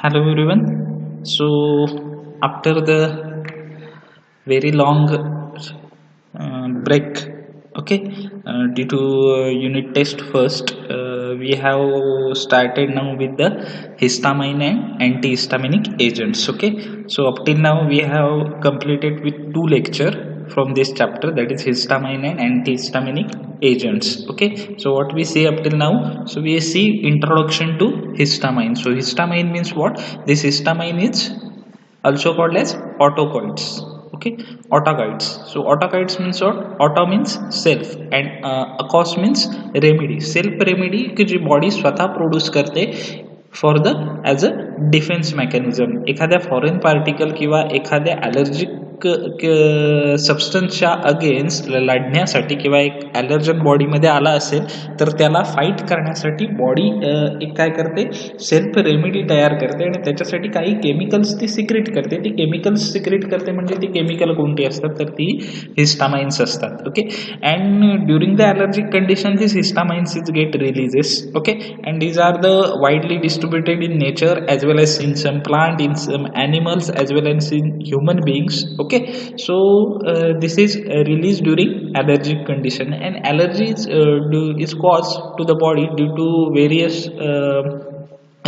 Hello everyone. So after the very long break, okay, due to unit test first, we have started now with the histamine and antihistaminic agents. Okay, so up till now we have completed with two lecture from this chapter, that is histamine and antihistaminic agents. Okay, so what we see up till now, so we see introduction to histamine. So histamine means what? This histamine is also called as autocoids. Okay, autocoids. So autocoids means what? Auto means self and acos means remedy. Self remedy की जी body स्वतः produce करते for the as a defence mechanism. एखाद्या foreign particle किंवा एखाद्या allergic सबस्टन्सच्या against लढण्यासाठी किंवा एक ॲलर्जन बॉडीमध्ये आला असेल तर त्याला फाईट करण्यासाठी बॉडी एक काय करते, सेल्फ रेमेडी तयार करते आणि त्याच्यासाठी काही केमिकल्स ती सिक्रेट करते. ती केमिकल्स सिक्रेट करते म्हणजे ती केमिकल कोणती असतात तर ती हिस्टामाइन्स असतात. Okay, and during the allergic condition this histamines is get releases. Okay, and these are the widely distributed in nature as well as in some plant, in some animals as well as in human beings. Okay, so this is released during allergic condition, and allergy is caused to the body due to various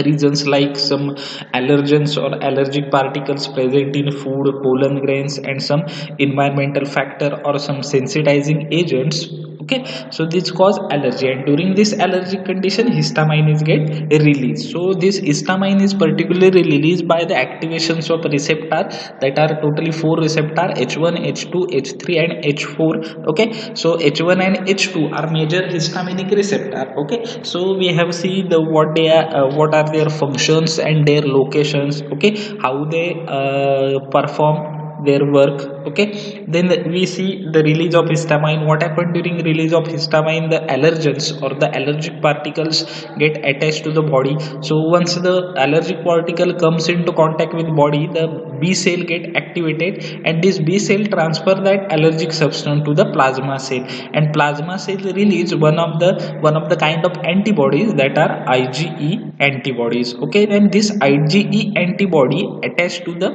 reasons like some allergens or allergic particles present in food, pollen grains, and some environmental factor or some sensitizing agents. Okay, so this cause allergy, and during this allergic condition histamine is get released. So this histamine is particularly released by the activations of receptor, that are totally 4 receptor: H1, H2, H3 and H4. Okay, so H1 and H2 are major histaminic receptor. Okay, so we have seen the what are their functions and their locations. Okay, how they perform their work. Okay, then we see the release of histamine. What happened during release of histamine? The allergens or the allergic particles get attached to the body. So once the allergic particle comes into contact with body, the B cell get activated, and this B cell transfer that allergic substance to the plasma cell, and plasma cell release one of the kind of antibodies that are IgE antibodies. Okay, then this IgE antibody attached to the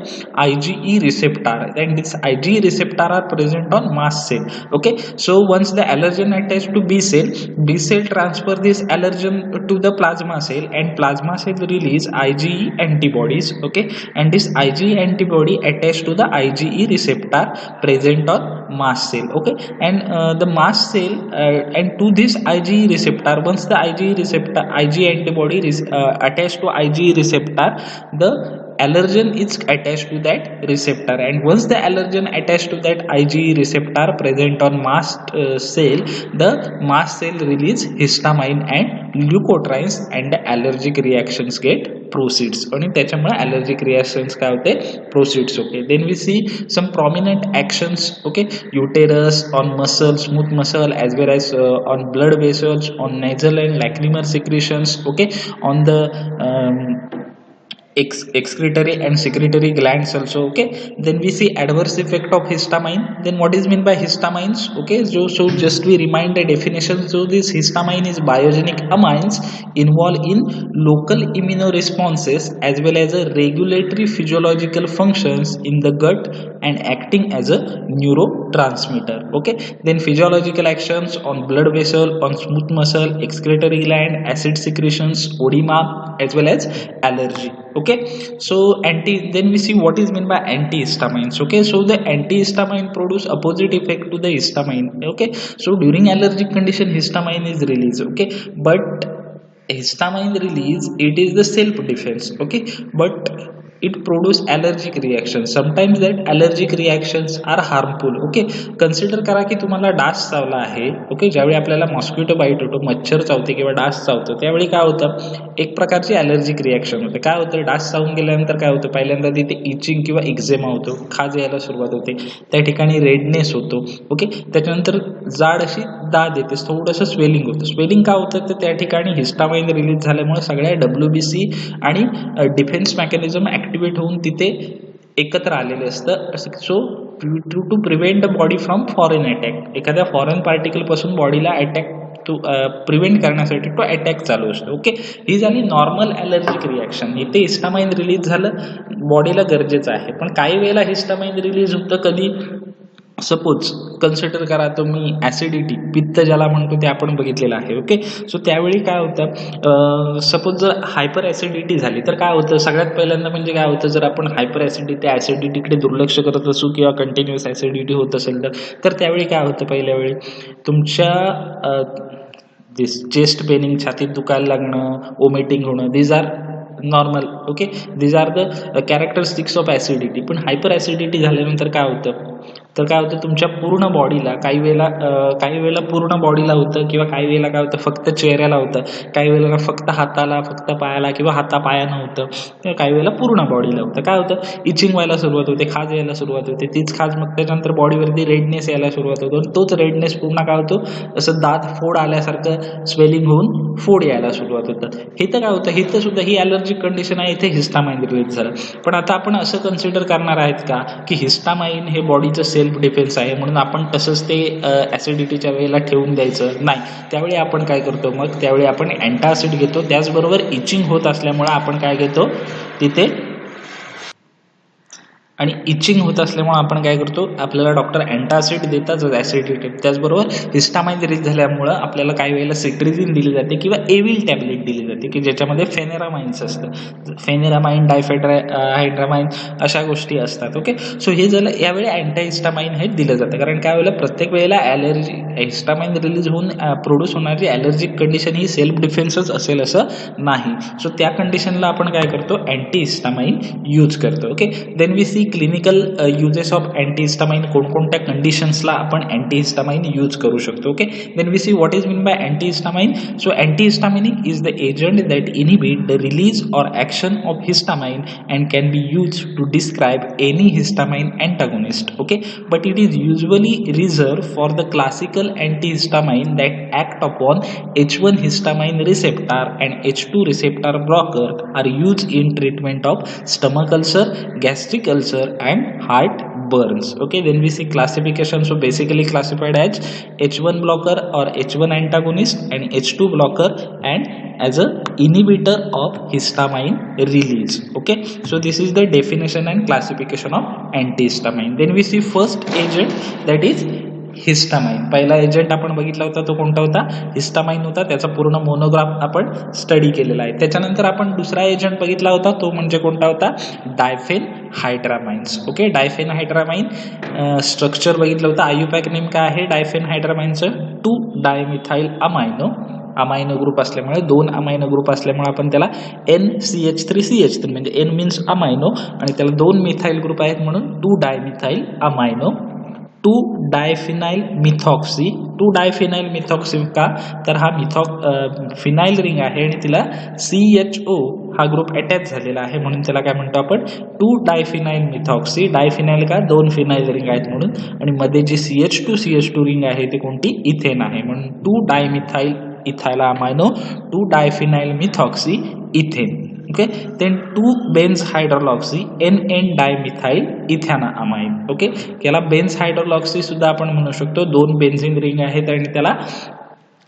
IgE receptor, and this IgE receptor are present on mast cell. Okay, so once the allergen attached to B cell transfer this allergen to the plasma cell, and plasma cell release IgE antibodies. Okay, and this IgE antibody attached to the IgE receptor present on mast cell. Okay, and the mast cell and to this IgE receptor, once the IgE antibody attached to IgE receptor, the allergen is attached to that receptor, and once the allergen attached to that IgE receptor present on mast cell, the mast cell release histamine and leukotrienes, and the allergic reactions get proceeds, आणि त्याच्यामुळे allergic reactions काय होते, proceeds. Okay, then we see some prominent actions. Okay, uterus, on muscle, smooth muscle, as well as on blood vessels, on nasal and lacrimal secretions. Okay, on the excretory and secretory glands also. Okay, then we see adverse effect of histamine. Then what is meant by histamines? Okay, so just we remind the definition. So this histamine is biogenic amines involved in local immunoresponses as well as a regulatory physiological functions in the gut and acting as a neurotransmitter. Okay, then physiological actions on blood vessel, on smooth muscle, excretory gland, acid secretions, edema, as well as allergy. Okay, so then we see what is meant by antihistamines. Okay, so the antihistamine produce opposite effect to the histamine. Okay, so during allergic condition histamine is released. Okay, but histamine release, it is the self defense. Okay, but it produce allergic reactions. Sometimes that allergic reactions are harmful. Okay, consider करा की तुम्हाला डास चावला आहे. Okay, ज्यावेळी आपल्याला mosquito bite होतो, मच्छर चावते किंवा डास चावतो, त्यावेळी काय होतं, एक प्रकारची ॲलर्जिक रिॲक्शन होते. काय होतं, डास चावून गेल्यानंतर काय होतं, पहिल्यांदा तिथे इचिंग किंवा एक्झेमा होतो, खाज यायला सुरुवात होते, त्या ठिकाणी रेडनेस होतो. ओके, त्याच्यानंतर जाड अशी दाद येते, थोडंसं स्वेलिंग होतं. स्वेलिंग का होतं, तर त्या ठिकाणी हिस्टामाइन रिलीज झाल्यामुळे सगळ्या WBC आणि डिफेन्स मेकॅनिझम ऍक्टिवेट होऊन तिथे एकत्र आलेले असतं. So to prevent the body from foreign attack, एखाद्या फॉरेन पार्टिकल पासून बॉडीला अटॅक तो प्रिव्हेंट करण्यासाठी तो अटॅक चालू असतो. ओके, ही झाली नॉर्मल ॲलर्जिक रिॲक्शन. इथे हिस्टामाइन रिलीज झालं, बॉडीला गरजेचं आहे. पण काही वेळेला हिस्टामाइन रिलीज होतं कधी, सपोज कन्सिडर करा तुम्ही ॲसिडिटी, पित्त ज्याला म्हणतो ते आपण बघितलेलं आहे. ओके, सो त्यावेळी काय होतं, सपोज जर हायपर ॲसिडिटी झाली तर काय होतं, सगळ्यात पहिल्यांदा म्हणजे काय होतं, जर आपण हायपर ॲसिडिटी त्या ॲसिडिटीकडे दुर्लक्ष करत असू किंवा कंटिन्युअस ॲसिडिटी होत असेल तर त्यावेळी काय होतं, पहिल्या वेळी तुमच्या चेस्ट पेनिंग, छातीत दुखायला लागणं, ओमिटिंग होणं, these are normal. Okay, these are the characteristics of acidity. पण हायपर ॲसिडिटी झाल्यानंतर काय होतं, तर काय होतं, तुमच्या पूर्ण बॉडीला काही वेळेला पूर्ण बॉडीला होतं, किंवा काही वेळेला काय होतं फक्त चेहऱ्याला होतं, काही वेळेला फक्त हाताला, फक्त पायाला किंवा हातापायानं होतं, किंवा काही वेळेला पूर्ण बॉडीला होतं. काय होतं, इचिंग व्हायला सुरुवात होते, खाज यायला सुरुवात होते, तीच खाज मग त्याच्यानंतर बॉडीवरती रेडनेस यायला सुरुवात होतो. तोच रेडनेस पूर्ण काय होतो, असं दात फोड आल्यासारखं स्वेलिंग होऊन फोड यायला सुरुवात होतं. हे तर काय होतं, हे तर सुद्धा ही ॲलर्जिक कंडिशन आहे, इथे हिस्टामाइन रिलीज झालं. पण आता आपण असं कन्सिडर करणार आहेत का की हिस्टामाइन हे बॉडीचं सेल्फ डिफेन्स आहे म्हणून आपण तसंच ते ॲसिडिटीच्या वेळेला ठेवून द्यायचं नाही. त्यावेळी आपण काय करतो, मग त्यावेळी आपण अँटासिड घेतो. त्याचबरोबर इचिंग होत असल्यामुळे आपण काय घेतो तिथे, आणि इचिंग होत असल्यामुळे आपण काय करतो, आपल्याला डॉक्टर अँटासिड देतात ॲसिडिटी. त्याचबरोबर हिस्टामाइन रिलीज झाल्यामुळं आपल्याला काही वेळेला सिट्रिझिन दिली जाते किंवा एविल टॅबलेट दिली जाते की ज्याच्यामध्ये फेनेरामाइन्स असतं, फेनेरामाइन, डायफेड्रामाइन अशा गोष्टी असतात. ओके, सो हे झालं, यावेळी अँटाहिस्टामाइन हे दिलं जातं. कारण काय वेळेला प्रत्येक वेळेला ॲलर्जी, हिस्टामाइन रिलीज होऊन प्रोड्यूस होणारी ॲलर्जिक कंडिशन ही सेल्फ डिफेन्सच असेल असं नाही. सो त्या कंडिशनला आपण काय करतो, अँटीहिस्टामाइन यूज करतो. Okay, then we see clinical uses of antihistamine, कोणकोणत्या कंडिशन्सला आपण अँटीहिस्टामाइन यूज करू शकतो. Okay, then we see what is mean by antihistamine. So antihistaminic is the agent that inhibit the release or action of histamine and can be use to describe any histamine antagonist. Okay, but it is usually reserve for the classical antihistamine that act upon H1 histamine receptor and H2 receptor blocker are used in treatment of stomach ulcer, gastric ulcer and heart burns. Okay, then we see classification. So basically classified as H1 blocker or H1 antagonist and H2 blocker and as a inhibitor of histamine release. Okay, so this is the definition and classification of antihistamine. Then we see first agent, that is histamine. पहिला agent आपण बघितला होता तो कोणता होता, histamine होता. त्याचा पूर्ण मोनोग्राफ आपण स्टडी केलेला आहे. त्याच्यानंतर आपण दुसरा एजंट बघितला होता तो म्हणजे कोणता होता, डायफेनहायड्रामाइन्स. ओके, डायफेनहायड्रामाइन स्ट्रक्चर बघितलं होतं. आयुपॅक नेम काय आहे डायफेनहायड्रामाइनचं, 2-डायमिथाइल अमायनो ग्रुप असल्यामुळे, 2 अमायनो ग्रुप असल्यामुळे आपण त्याला NCH3CH3 म्हणजे N मीन्स अमायनो आणि त्याला 2 मिथाइल ग्रुप आहेत म्हणून 2-डायमिथाइल अमायनो. Two diphenyl methoxy. 2-डायफिनाइल मिथॉक्सी का, तर हा फिनाइल रिंग आहे आणि तिला CHO हा ग्रुप अटॅच झालेला आहे म्हणून त्याला काय म्हणतो आपण, 2-डायफिनाइल मिथॉक्सी. डायफिनाइल का, 2 फिनाइल रिंग आहेत म्हणून, आणि मध्ये जी CH2 रिंग आहे ती कोणती, इथेन आहे म्हणून two dimethyl ethyl amino, two diphenyl methoxy ethane. Okay, then two benz hydryloxy N N dimethyl ethanamine. Okay, याला बेन्झ हायड्रोलॉक्सी सुद्धा आपण म्हणू शकतो. 2 बेन्झिन रिंग आहेत आणि त्याला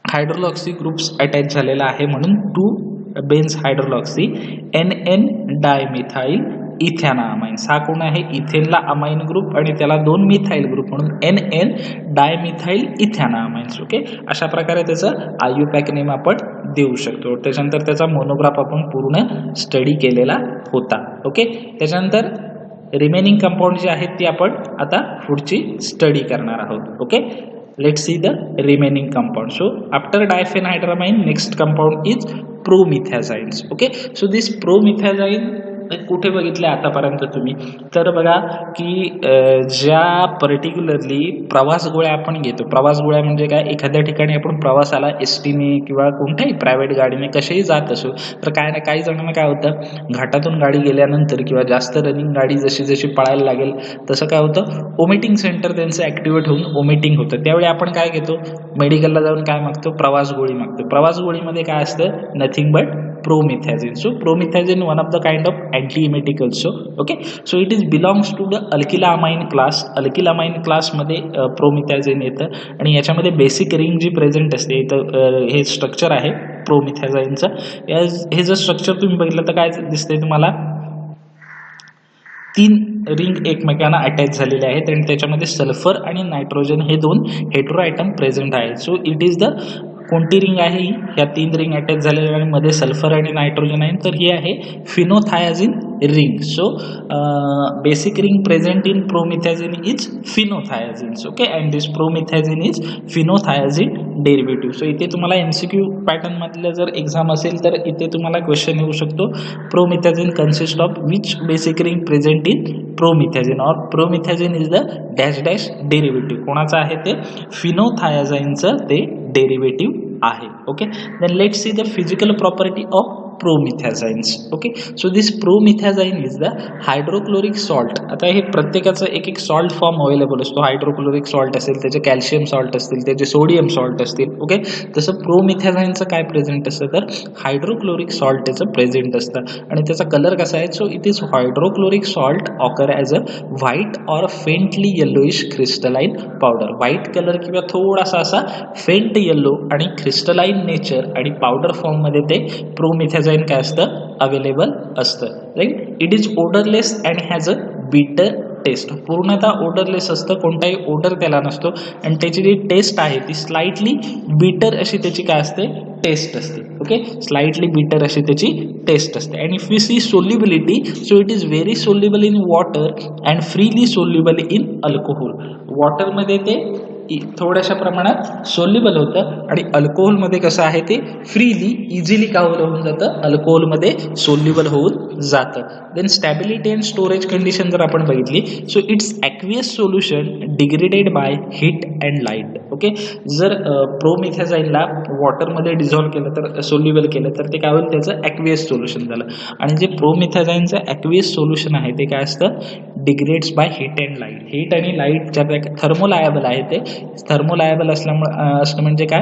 हायड्रोलॉक्सी ग्रुप्स अटॅच झालेला आहे म्हणून 2-बेन्झ हायड्रोलॉक्सी NN-डायमिथाइल इथॅनामाइन्स. हा कोण आहे, इथेनला अमाइन ग्रुप आणि त्याला 2 मिथाइल ग्रुप म्हणून NN-डायमिथाइल इथॅनामाइन्स. ओके, अशा प्रकारे त्याचं आयुपॅक नेम आपण देऊ शकतो. त्याच्यानंतर त्याचा मोनोग्राफ आपण पूर्ण स्टडी केलेला होता. ओके, त्याच्यानंतर रिमेनिंग कंपाऊंड जे आहेत ती आपण आता पुढची स्टडी करणार आहोत. Okay, let's see the remaining compound. So after diphenhydramine, next compound is promethazines. Okay, so this promethazine कुठे बघितले आतापर्यंत तुम्ही, तर बघा की ज्या पर्टिक्युलरली प्रवास गोळ्या आपण घेतो, प्रवास गोळ्या म्हणजे काय, एखाद्या ठिकाणी आपण प्रवासाला एसटीने किंवा कोणत्याही प्रायव्हेट गाडीने कसेही जात असो तर काय ना काही जणांना काय होतं, घाटातून गाडी गेल्यानंतर किंवा जास्त रनिंग गाडी जशी जशी पळायला लागेल तसं काय होतं, ओमिटिंग सेंटर त्यांचं ॲक्टिवेट होऊन ओमिटिंग होतं. त्यावेळी आपण काय घेतो, मेडिकलला जाऊन काय मागतो, प्रवास गोळी मागतो. प्रवास गोळीमध्ये काय असतं, nothing but promethazine. So promethazine one of the kind of antiemetic also. Okay, so it is belongs to the alkylamine class. alkylamine class मध्ये promethazine येतं आणि याच्यामध्ये बेसिक रिंग जी प्रेझेंट असते इथं हे स्ट्रक्चर आहे प्रोमिथॅझाईनचं. हे जर स्ट्रक्चर तुम्ही बघितलं तर काय दिसतंय तुम्हाला, 3 रिंग एकमेकांना अटॅच झालेले आहेत आणि त्याच्यामध्ये सल्फर आणि नायट्रोजन हे 2 हेटेरो आयटम प्रेझेंट आहेत. सो इट इज द कोणती रिंग आहे ही, ह्या 3 रिंग अटॅच झालेल्या आणि मध्ये सल्फर आणि नायट्रोजन आहे, तर ही आहे phenothiazine ring. So basic ring present in promethazine is phenothiazines. Okay, and this promethazine is phenothiazine derivative. So इथे तुम्हाला MCQ पॅटर्न मधलं जर एक्झाम असेल तर इथे तुम्हाला क्वेश्चन येऊ शकतो, promethazine consist of which basic ring present in promethazine, और promethazine is the dash dash derivative. कोणाचं आहे ते, फिनोथायाझाईनचं ते डेरिव्हेटिव्ह आहे. Okay, then let's see the physical property of promethazines. Okay, so this promethazine is the hydrochloric salt. आता हे प्रत्येकाचं एक एक सॉल्ट फॉर्म अवेलेबल असतो. हायड्रोक्लोरिक सॉल्ट असेल, त्याचे कॅल्शियम सॉल्ट असतील, त्याचे सोडियम सॉल्ट असतील. ओके, तसं प्रोमिथॅझाईनचं काय प्रेझेंट असतं तर हायड्रोक्लोरिक सॉल्ट त्याचं प्रेझेंट असतं आणि त्याचा कलर कसा आहे, so it is hydrochloric salt occur as a white or faintly yellowish crystalline powder. White colour किंवा थोडासा असा फेंट येलो आणि क्रिस्टलाइन नेचर आणि पावडर फॉर्ममध्ये ते प्रोमिथॅझाईन काय असतं, अवेलेबल असतं. Right, it is odourless and has a bitter taste. पूर्णतः ओडरलेस असतं, कोणताही ओडर त्याला नसतो आणि त्याची जी टेस्ट आहे ती स्लाइटली बिटर अशी त्याची काय असते, टेस्ट असते. ओके, स्लाइटली बिटर अशी त्याची टेस्ट असते. And if you see solubility, so it is very soluble in water and freely soluble in alcohol. वॉटरमध्ये ते थोड्याशा प्रमाणात सोल्युबल होतं आणि अल्कोहोलमध्ये कसं आहे ते फ्रीली इझिली का होऊन जातं, अल्कोहोलमध्ये सोल्युबल होऊन जातं. Then stability and storage condition जर आपण बघितली, so it's aqueous solution degraded by heat and light. Okay, जर प्रोमिथॅझाईनला वॉटरमध्ये डिझॉल्व्ह केलं तर सोल्युबल केलं तर ते काय होईल, त्याचं ॲक्वियस सोल्युशन झालं. आणि जे प्रोमिथॅझाईनचं ॲक्वियस सोल्युशन आहे ते काय असतं, degrades bye heat and light. Heat आणि लाईट ज्या थर्मोलायबल आहे ते थर्मोलायबल असल्यामुळे असतं म्हणजे काय,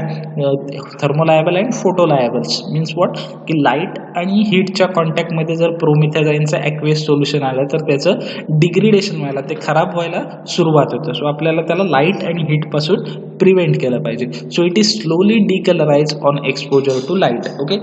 थर्मोलायबल अँड फोटोलायबल्स मीन्स वॉट, की लाईट आणि हीटच्या कॉन्टॅक्टमध्ये जर प्रोमिथॅझाईनचं ॲक्वियस सोल्युशन आलं तर त्याचं डिग्रेडेशन व्हायला, ते खराब व्हायला सुरुवात होतं. सो आपल्याला त्याला लाईट आणि हीटपासून प्रिव्हेंट केलं पाहिजे. So it is slowly decolorise on exposure to light. Okay,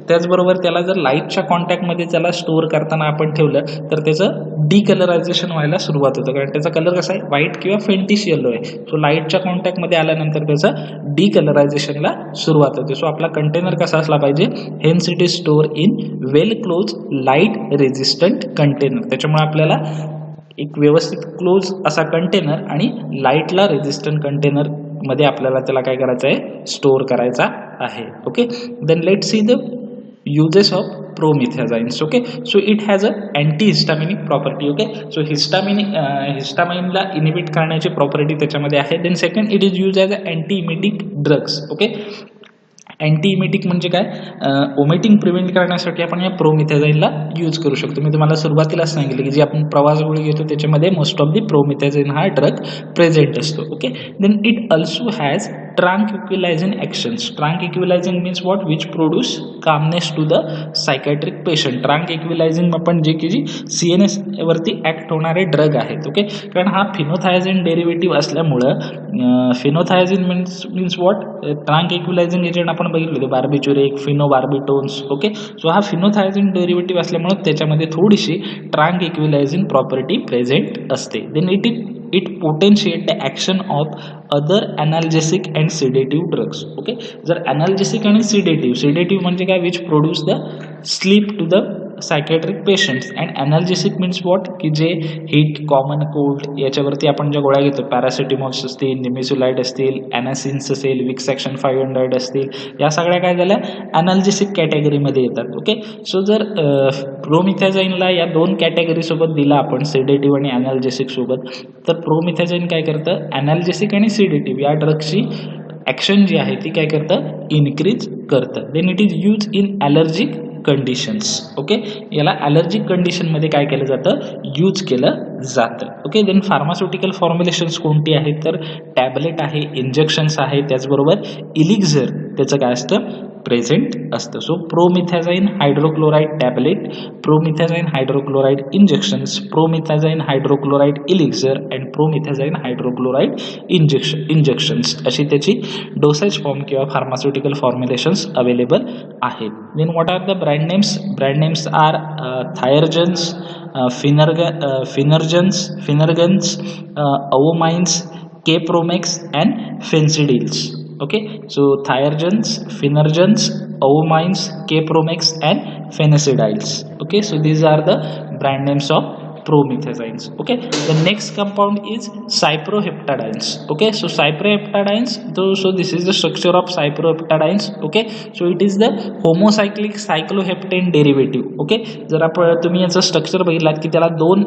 त्याचबरोबर त्याला जर लाईटच्या कॉन्टॅक्टमध्ये त्याला स्टोअर करताना आपण ठेवलं तर त्याचं डिकलरायझेशन व्हायला सुरुवात होतं, कारण त्याचा कलर कसा आहे, व्हाईट किंवा फेंटिश येलो आहे. सो लाईटच्या कॉन्टॅक्टमध्ये आल्यानंतर त्याचं डिकलरायझेशनला सुरुवात होते. सो आपला कंटेनर कसा असला पाहिजे, hence it is store in well close light resistant container. त्याच्यामुळे आपल्याला एक व्यवस्थित क्लोज असा कंटेनर आणि लाईटला रेजिस्टंट कंटेनर मध्ये आपल्याला त्याला काय करायचं आहे, स्टोअर करायचा आहे. Okay, then let see the uses of promethazines. Okay, so it has a antihistaminic property. Okay, so histamine ला इनिबिट करण्याची प्रॉपर्टी त्याच्यामध्ये आहे. Then second, it is use as a antiemetic drugs. Okay, antiemetic म्हणजे काय, omitting prevent करण्यासाठी आपण या प्रोमिथॅझाईनला use करू शकतो. मी तुम्हाला सुरुवातीलाच सांगितलं की जी आपण प्रवास गोळी घेतो त्याच्यामध्ये मोस्ट ऑफ दी प्रोमिथॅझाईन हा ड्रग प्रेझेंट असतो. Okay, then it also has tranquilizing actions. Tranquilizing means what, which produce calmness to the psychiatric patient. Tranquilizing आपण जे की जी CNS वरती ऍक्ट होणारे ड्रग आहेत. ओके, कारण हा फिनोथायाझिन डेरिव्हेटिव्ह असल्यामुळं फिनोथायाझिन मीन्स व्हॉट, ट्रांक्विलायझिंग एजंट आपण बघितले होते, बार्बिच्युरेट, फिनोबार्बिटोन्स. ओके, सो हा फिनोथायाझिन डेरिव्हेटिव्ह असल्यामुळे त्याच्यामध्ये थोडीशी ट्रांक्विलायझिंग प्रॉपर्टी प्रेझेंट असते. Then it potentiate the action of other analgesic and sedative drugs. Okay, जर अनाल्जेसिक आणि सिडेटिव्ह म्हणजे काय, which produce the sleep to the psychiatric patients. And analgesic means what, की जे हीट, कॉमन कोल्ड याच्यावरती आपण ज्या गोळ्या घेतो, पॅरासिटेमॉल्स असतील, निमिसुलाइड असतील, ॲनासिन्स असेल, विक्स ॲक्शन 500 असतील, या सगळ्या काय झाल्या अनाल्जेसिक कॅटेगरीमध्ये येतात. ओके, सो जर प्रोमिथॅझाईनला या 2 कॅटेगरीसोबत दिला आपण, सिडेटिव्ह आणि अनाल्जेसिक सोबत, तर प्रोमिथॅझाईन काय करतं, अनाल्जेसिक आणि सिडेटिव्ह या ड्रग्सची ॲक्शन जी आहे ती काय करतं, इन्क्रीज करतं. Then it is use in allergic conditions. Okay, याला ॲलर्जिक कंडिशनमध्ये काय केलं जातं, यूज केलं जातं. ओके, देन फार्मास्युटिकल फॉर्म्युलेशन्स कोणती आहेत तर टॅबलेट आहे, इंजेक्शन्स आहे, त्याचबरोबर इलिक्झर त्याचं काय असतं प्रेझेंट असतं. So promethazine hydrochloride tablet, promethazine hydrochloride injections, promethazine hydrochloride elixir and promethazine hydrochloride injections अशी त्याची डोसेज फॉर्म किंवा फार्मास्युटिकल फॉर्म्युलेशन्स अवेलेबल आहेत. Then what are the brand names? Brand names are Thiagens, Phenergans, Avomines, Kepromex and Phensedyls. Okay, so thiagens, finergens, ovamines, capromex and phenicidils. Okay, so these are the brand names of promethazines. Okay, the next compound is cyproheptadines. Okay, so cyproheptadines, so this is the structure of cyproheptadines. Okay, so it is the homocyclic cycloheptane derivative. Okay, जर आपण तुम्ही याचं structure बघितलात की त्याला दोन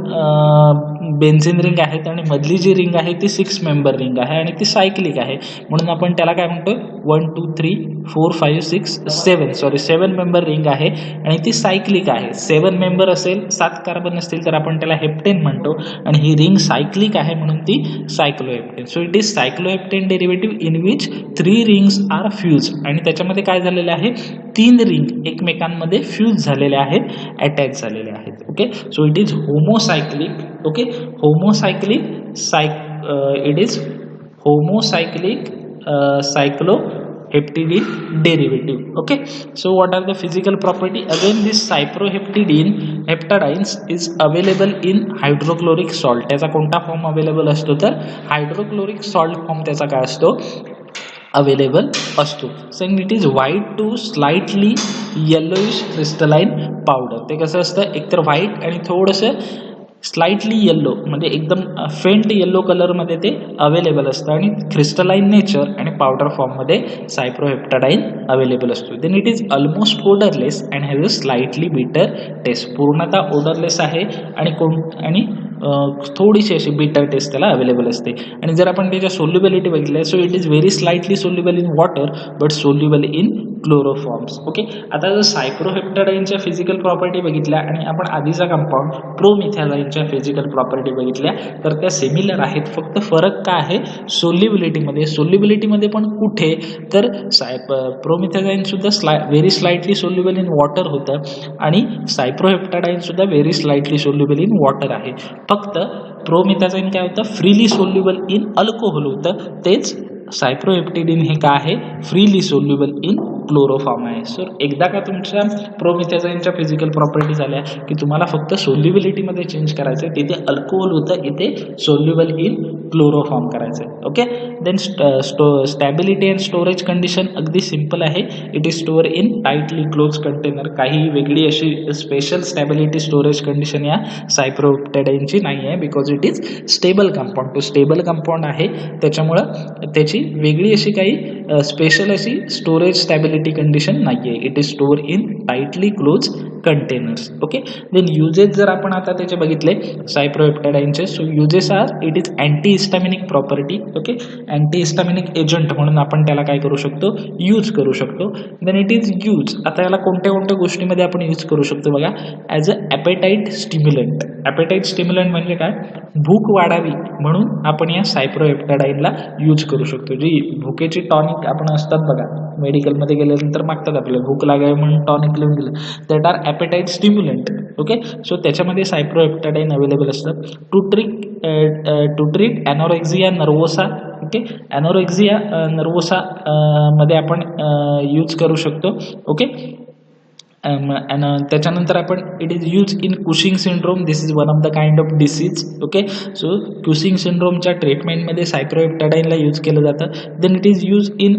benzene ring आहेत आणि मधली जी रिंग आहे ती 6 मेंबर रिंग आहे आणि ती सायक्लिक आहे, म्हणून आपण त्याला काय म्हणतो 1 2 3 4 5 6 7 मेंबर रिंग आहे आणि ती सायक्लिक आहे. 7 मेंबर असेल, 7 कार्बन असतील तर आपण त्याला हेप्टेन म्हणतो आणि ही रिंग सायक्लिक आहे म्हणून ती cycloheptane. So it is cycloheptane derivative in which 3 rings are fuse, आणि त्याच्यामध्ये काय झालेलं आहे 3 रिंग एकमेकांमध्ये फ्यूज झालेले आहेत, अटॅच झालेले आहेत. Okay, so it is homocyclic. Okay, homocyclic it is homocyclic cycloheptidine derivative. Okay, so what are the physical property? Again, this cyproheptadines is available in hydrochloric salt. त्याचा कोणता फॉर्म अवेलेबल असतो तर hydrochloric salt form त्याचा काय असतो available असतो. सेंग it is white to slightly yellowish crystalline powder. ते कसं असतं एकतर व्हाईट आणि थोडंसं स्लाइटली येल्लो म्हणजे एकदम फेंट येल्लो कलरमध्ये ते अवेलेबल असतं आणि क्रिस्टलाइन नेचर आणि पावडर फॉर्ममध्ये सायप्रोहेप्टाडाइन अवेलेबल असतो. Then it is almost odourless and has a slightly bitter taste. पूर्णतः ओडरलेस आहे आणि थोडीशी अशी बिटर टेस्ट त्याला अवेलेबल असते. आणि जर आपण त्याच्या सोल्युबिलिटी बघितली so it is very slightly soluble in water but soluble in chloroforms. Okay, आता जर सायप्रोहेप्टाडाइनच्या फिजिकल प्रॉपर्टी बघितल्या आणि आपण आधीचा कंपाऊंड प्रोमिथॅझाइनच्या फिजिकल प्रॉपर्टी बघितल्या तर त्या सिमिलर आहेत, फक्त फरक काय आहे सोल्युबिलिटीमध्ये. सोल्युबिलिटीमध्ये पण कुठे तर प्रोमिथॅझाइन सुद्धा very slightly soluble in water होतं आणि सायप्रोहेप्टाडाइन सुद्धा very slightly soluble in water आहे. फक्त प्रोमिथॅझाइन काय होतं फ्रीली सोल्युबल इन अल्कोहोल होतं, तेच सायप्रोहेप्टिडिन हे काय आहे फ्रीली सोल्युबल इन क्लोरोफॉर्म आहे. सो एकदा का तुमच्या प्रोमिथॅझाइनच्या फिजिकल प्रॉपर्टी झाल्या की तुम्हाला फक्त सोल्युबिलिटीमध्ये चेंज करायचं आहे, तिथे अल्कोहोल होतं इथे सोल्युबल इन क्लोरोफॉर्म करायचं आहे. Okay, then stability and storage condition अगदी सिंपल आहे. It is store in tightly close container. काही वेगळी अशी स्पेशल स्टॅबिलिटी स्टोरेज कंडिशन या सायप्रोहेप्टाडाइनची नाही आहे because it is stable compound. तो स्टेबल कंपाऊंड आहे त्याच्यामुळं त्याची वेगळी अशी काही स्पेशल अशी स्टोरेज स्टॅबिलिटी कंडिशन नाही आहे. It is store in tightly close containers. Okay, then uses जर आपण आता त्याचे बघितले सायप्रोहेप्टाडाइनचे, so uses are it is anti histaminic property. Okay, anti histaminic agent म्हणून आपण त्याला काय करू शकतो यूज करू शकतो. देन इट इज यूज, आता याला कोणत्या कोणत्या गोष्टीमध्ये आपण यूज करू शकतो बघा, as a appetite stimulant. Appetite stimulant म्हणजे काय, भूक वाढावी म्हणून आपण या सायप्रोहेप्टाडाइनला यूज करू शकतो. जी भुकेची टॉनिक आपण असतात बघा मेडिकलमध्ये गेल्यानंतर मागतात आपल्याला भूक लागावी म्हणून टॉनिक लिहून दिलं, that are appetite stimulant. Okay, so त्याच्यामध्ये सायप्रोहेप्टाडाइन अवेलेबल असतं. To treat anorexia nervosa. Okay, anorexia nervosa मध्ये आपण यूज करू शकतो. ओके, त्याच्यानंतर आपण it is use in Cushing syndrome. This is one of the kind of disease. Okay, so Cushing सिंड्रोमच्या ट्रीटमेंटमध्ये सायप्रोहेप्टाडाइनला यूज केलं जातं. Then it is use in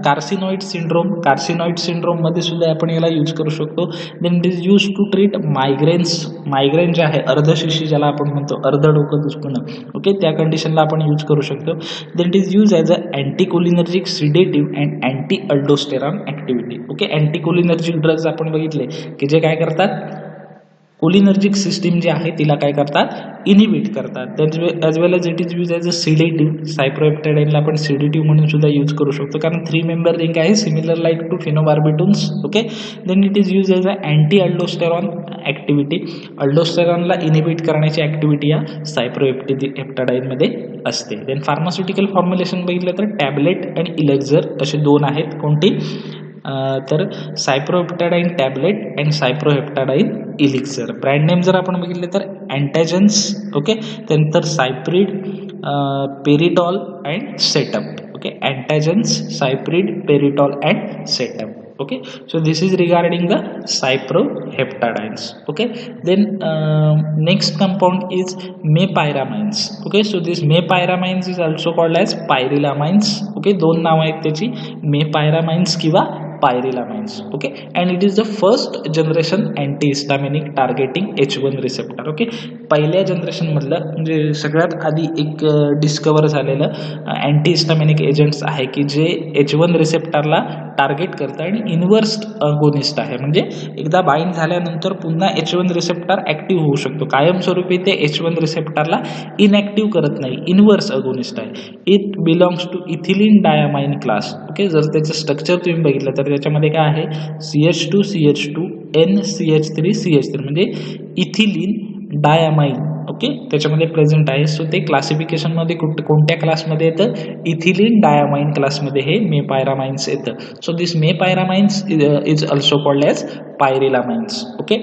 carcinoid syndrome. Carcinoid सिंड्रोममध्ये सुद्धा आपण याला यूज करू शकतो. Then it is use to treat migraines. Migraine जे आहे अर्धशिशी ज्याला आपण म्हणतो अर्ध डोकं दुखणं, ओके, त्या कंडिशनला आपण यूज करू शकतो. Then it is use as a anticholinergic sedative and anti aldosterone activity. Okay, anticholinergic drugs आपण की जे काय करतात कोलिनर्जिक सिस्टीम जी आहे तिला काय करतात इनिबिट करतात. As well as it is use as a sedative. सायप्रोहेप्टॅडाईनला आपण सिडेटिव्ह म्हणून सुद्धा यूज करू शकतो कारण 3 मेंबर रिंग आहे similar like to phenobarbitones. Okay, then it is use as a anti aldosterone activity. अल्डोस्टेरॉनला इनिबिट करण्याची ॲक्टिव्हिटी या सायप्रोहेप्टॅडाईनमध्ये असते. देन फार्मास्युटिकल फॉर्म्युलेशन बघितलं तर टॅबलेट आणि इलेक्झर असे दोन आहेत. कोणती तर cyproheptadine tablet and cyproheptadine elixir. Brand name जर आपण बघितले तर अँटॅजन्स. ओके, त्यानंतर Cyprid, Peritol and Setup. Okay, Antagons, Cyprid, Peritol and Setup. Okay, so this is regarding the cyproheptadines. Okay, then next compound is mepyramines. Okay, so this mepyramines is also called as pyrilamines. Okay, दोन नाव आहेत त्याची, mepyramines किंवा pyrilamines. Okay, and it is the first generation antihistaminic targeting H1 receptor. Okay, पहिल्या generation मधलं म्हणजे सगळ्यात आधी एक डिस्कवर झालेलं अँटीहिस्टामिनिक एजंट्स आहे की जे H1 रिसेप्टरला टार्गेट करतं आणि इन्व्हर्स अगोनिस्ट आहे. म्हणजे एकदा बाइंड झाल्यानंतर पुन्हा H1 रिसेप्टर ऍक्टिव्ह होऊ शकतो. कायमस्वरूपी ते H1 रिसेप्टरला इनॅक्टिव्ह करत नाही, इन्व्हर्स अगोनिस्ट आहे. It belongs to ethylene diamine class. Okay, जर त्याचं स्ट्रक्चर तुम्ही बघितलं तर त्याच्यामध्ये काय आहे CH2 CH2 NCH3 CH3 म्हणजे इथिलीन डायामाइन. ओके, त्याच्यामध्ये प्रेझेंट आहे. सो ते क्लासिफिकेशनमध्ये कोणत्या क्लासमध्ये येतं इथिलीन डायामाइन क्लासमध्ये हे मेपायरामाइन्स येतं. So this mepyramines is also called as pyrilamines. Okay,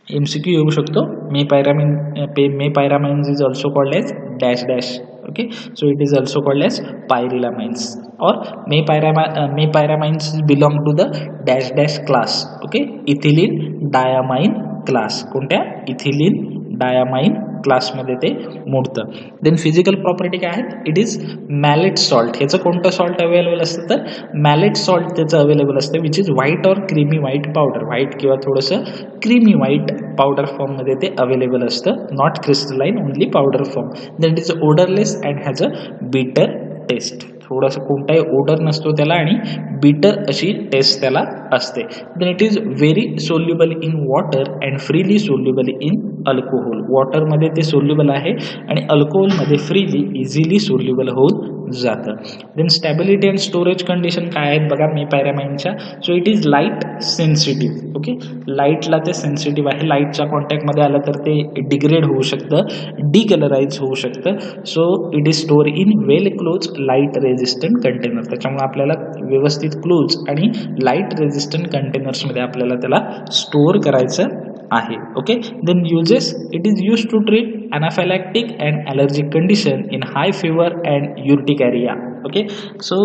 MCQ येऊ शकतो. Mepyramines is also called as dash dash. Okay, so it is also called as pyrilamines or meparamines belong to the dash dash class. Okay, ethylene diamine class. कोणत्या ethylene diamine class मध्ये ते मोडतं. Then physical property काय आहेत, it is maleate salt. ह्याचं कोणतं salt available असतं तर मॅलेट सॉल्ट त्याचं अवेलेबल असतं विच इज व्हाईट और क्रीमी व्हाईट पावडर. व्हाईट किंवा थोडंसं क्रीमी व्हाईट पावडर फॉर्ममध्ये ते अवेलेबल असतं, not crystalline, only powder form. Then it is odourless and has a bitter taste. थोडंसं कोणताही ओडर नसतो त्याला आणि बिटर अशी टेस्ट त्याला असते. Then it is very soluble in water and freely soluble in alcohol. वॉटरमध्ये ते सोल्युबल आहे आणि अल्कोहोलमध्ये फ्रीली इझिली सोल्युबल होऊन जातं. Then stability and storage condition काय आहेत बघा मेपायरामाइनच्या. So it is light sensitive. Okay, लाईटला ते सेन्सिटिव्ह आहे. लाईटच्या कॉन्टॅक्टमध्ये आलं तर ते डिग्रेड होऊ शकतं, डिकलराइज होऊ शकतं. So it is store in well close light resistant container. त्याच्यामुळे आपल्याला व्यवस्थित क्लोज आणि लाईट रेजिस्टंट कंटेनर्समध्ये आपल्याला त्याला स्टोअर करायचं आहे. Okay, then uses, it is use to treat anaphylactic and allergic condition in high fever and urticaria. Okay, so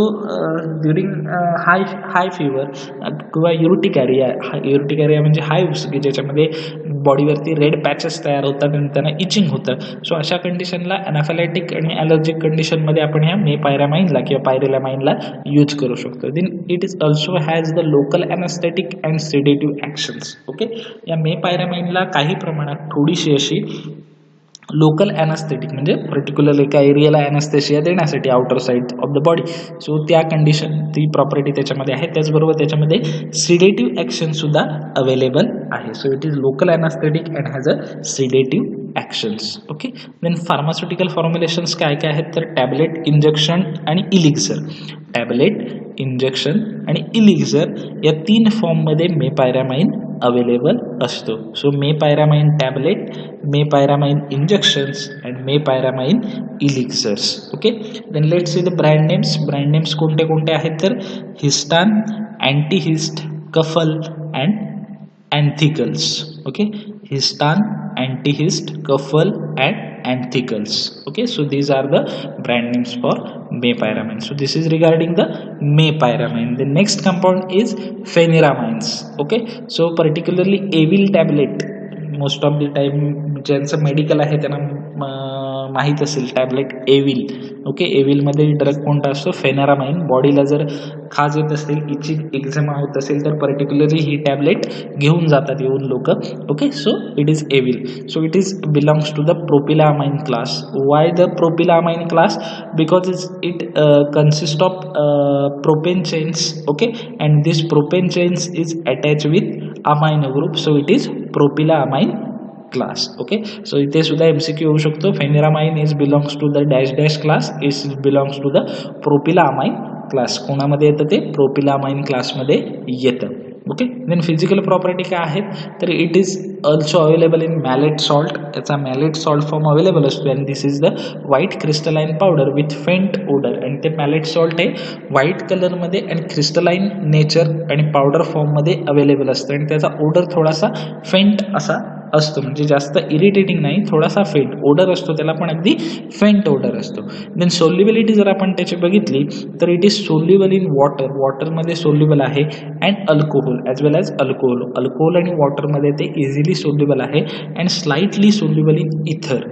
during high fever किंवा युर्टिकॅरिया म्हणजे हायव्स की ज्याच्यामध्ये बॉडीवरती रेड पॅचेस तयार होतात आणि त्यांना इचिंग होतं. सो अशा कंडिशनला अनाफॅलॅटिक आणि ॲलर्जिक कंडिशनमध्ये आपण ह्या मेपायरामाइनला किंवा पायरिलामाइनला यूज करू शकतो. Then it is also has the local anaesthetic and sedative actions. Okay, या मेपायरामाइनला काही प्रमाणात थोडीशी अशी लोकल ॲनास्थेटिक म्हणजे पर्टिक्युलर एका एरियाला ॲनास्थेशिया देण्यासाठी outer side of the body. So त्या कंडिशन ती प्रॉपर्टी त्याच्यामध्ये आहे. त्याचबरोबर त्याच्यामध्ये सिडेटिव्ह ॲक्शनसुद्धा अवेलेबल आहे. So it is local anaesthetic and has a sedative actions. Okay, then pharmaceutical formulations काय काय आहेत तर टॅबलेट, इंजेक्शन आणि इलिक्झर. टॅबलेट, इंजेक्शन आणि इलिक्झर या 3 फॉर्ममध्ये मेपायरामाइन अवेलेबल असतो. So mepyramine tablet, mepyramine injections and mepyramine elixirs. Okay, then let's see the brand names. Brand names कोणते कोणते आहेत तर Histan, Antihist, Cofal and Anthicals. Okay, Histan, Antihist, Cofal and anthicals. Okay, so these are the brand names for mepyramine. So this is regarding the mepyramine. The next compound is phenyramines. Okay, so particularly Avil tablet, most of the time ज्यांचं medical आहे त्यांना माहीत असेल tablet evil. Okay, एविलमध्ये drug कोणता असतो? फेनेरामाइन. बॉडीला जर खाज येत असेल, इचिंग एक्झिमा होत असेल तर पर्टिक्युलरली ही टॅबलेट घेऊन जातात येऊन लोक. Okay, so it is Avil. So it is belongs to the propylamine class. Why the propylamine class? Because it consists of propane chains. Okay, and this propane chains is attached with amino group, so it is propylamine class. Okay, so इथे सुद्धा MCQ होऊ शकतो. Pheniramine is belongs to the dash dash class, is belongs to the propylamine class. कोणामध्ये येतं ते? प्रोपिलामाइन क्लासमध्ये येतं. Okay, then physical property काय आहेत तर it is also available in maleate salt. याचा मॅलेट सॉल्ट फॉर्म अवेलेबल असतो and this is the white crystalline powder with faint odour. आणि ते मॅलेट सॉल्ट आहे व्हाईट कलरमध्ये आणि क्रिस्टलाइन नेचर आणि पावडर फॉर्ममध्ये अवेलेबल असतं आणि त्याचा ओडर थोडासा फेंट असा असतो, म्हणजे जास्त इरिटेटिंग नाही, थोडासा फेंट ओडर असतो त्याला, पण अगदी फेंट ओडर असतो. देन सोल्युबिलिटी जर आपण त्याची बघितली तर it is soluble in water. वॉटरमध्ये सोल्युबल आहे and alcohol as well as alcohol. Alcohol आणि वॉटरमध्ये ते इझिली सोल्युबल आहे and slightly soluble in ether.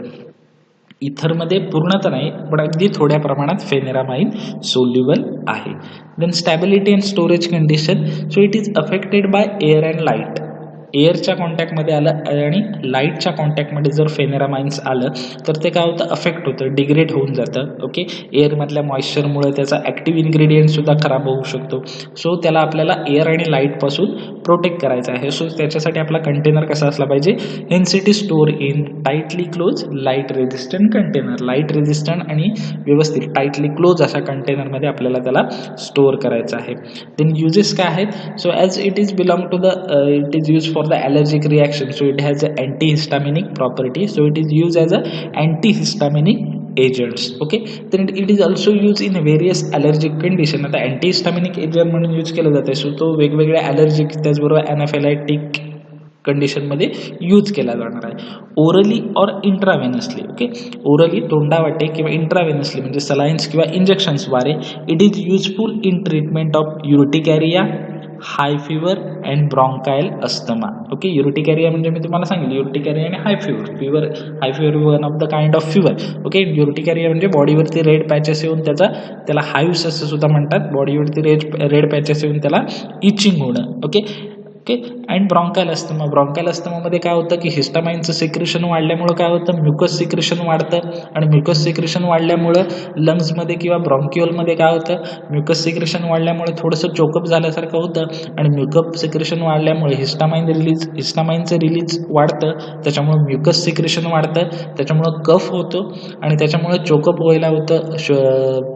इथरमध्ये पूर्णतः नाही पण अगदी थोड्या प्रमाणात फेनेरामाइन सोल्युबल आहे. Then stability and storage condition. So it is affected by air and light. एअरच्या कॉन्टॅक्टमध्ये आलं आणि लाईटच्या कॉन्टॅक्टमध्ये जर फेनेरामाइन्स आलं तर ते काय होतं? अफेक्ट होतं, डिग्रेड होऊन जातं. ओके, एअरमधल्या मॉइश्चरमुळे त्याचा ॲक्टिव्ह इन्ग्रेडियंटसुद्धा खराब होऊ शकतो. सो त्याला आपल्याला एअर आणि लाईटपासून प्रोटेक्ट करायचं आहे. सो त्याच्यासाठी आपला कंटेनर कसा असला पाहिजे? Hence it is store in tightly close light resistant container. Light resistant आणि व्यवस्थित टाईटली क्लोज अशा कंटेनरमध्ये आपल्याला त्याला स्टोअर करायचं आहे. देन युजेस काय आहेत? So as it is belong to the it is use for the allergic reaction, so it has an antihistaminic property, so it is used as a antihistaminic agents. Okay, then it is also used in various allergic condition. आता antihistaminic agent म्हणून use केलं जाते. So तो वेगवेगळ्या allergic त्याचबरोबर anaphylactic कंडिशनमध्ये use केला जाणार आहे. ओरली और इंट्राव्हेनसली. ओके, ओरली तोंडावाटे किंवा इंट्राव्हेनसली म्हणजे सलाइन्स किंवा इंजेक्शन्सद्वारे it is useful in treatment of urticaria, high fever and bronchial asthma. Okay, urticaria म्हणजे मी तुम्हाला सांगितलं युर्टिकॅरिया आणि high fever. High fever one of the kind of fever. Okay, urticaria म्हणजे बॉडीवरती रेड पॅचेस येऊन त्याला हायव्स असं सुद्धा म्हणतात. बॉडीवरती रेड पॅचेस येऊन त्याला इचिंग होणं. Okay, and bronchial asthma. Bronchial अस्थमामध्ये काय होतं की हिस्टामाइनचं सिक्रेशन वाढल्यामुळं काय होतं? म्युकस सिक्रेशन वाढतं आणि म्युकस सिक्रेशन वाढल्यामुळं लंग्समध्ये किंवा ब्रॉन्क्युअलमध्ये काय होतं? म्युकस सिक्रेशन वाढल्यामुळे थोडंसं चोकअप झाल्यासारखं होतं आणि म्युकअप सिक्रेशन वाढल्यामुळे हिस्टामाइनचं रिलीज वाढतं, त्याच्यामुळे म्युकस सिक्रेशन वाढतं, त्याच्यामुळं कफ होतो आणि त्याच्यामुळे चोकअप व्हायला होतं,